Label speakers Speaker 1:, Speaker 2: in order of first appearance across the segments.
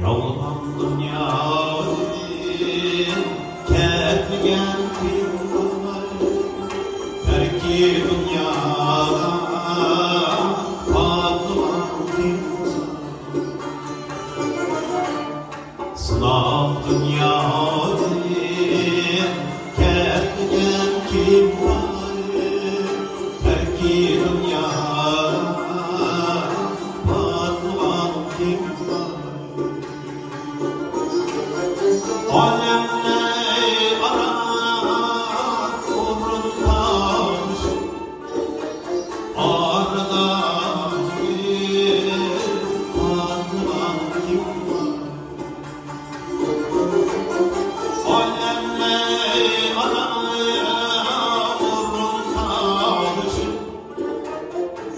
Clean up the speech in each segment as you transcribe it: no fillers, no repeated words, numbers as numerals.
Speaker 1: Yollandım yarim, ketmeyen kim var? Belki dünyada patlaman kim var? Sınavdım yarim, ketmeyen kim var? Belki dünyada patlaman kim var? Alemle ara umrun kalmış, arada bir patlaman kim var? Alemle ara umrun kalmış,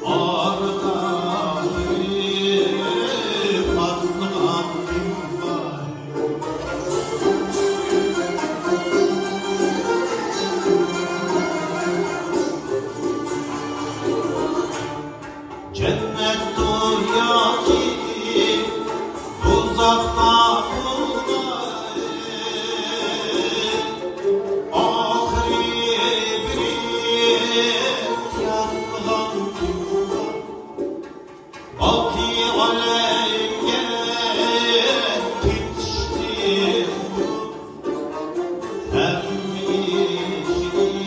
Speaker 1: arada bir patlaman kim var? Cennet dünya ki uzakta bulmayı, ahiri bir yanılan kim var? Baki aleyhine geçti hem işini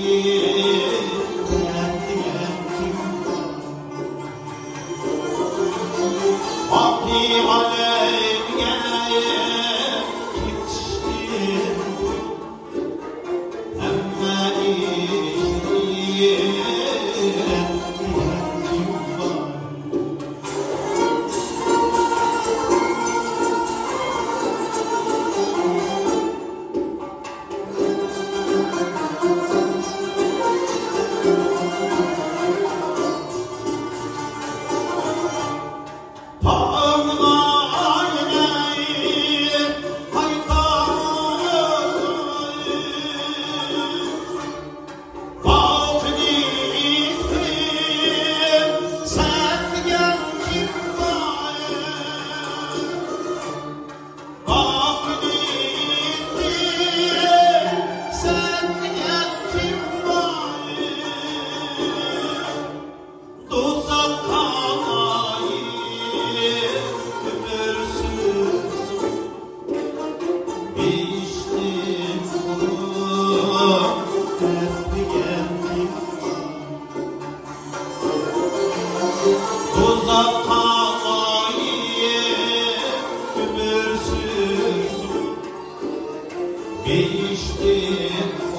Speaker 1: beğendiyen kim var? Baki aleyhine geçti hem işini beğendiyen kim var? Uzak kalmayı ömürsüz geçtim.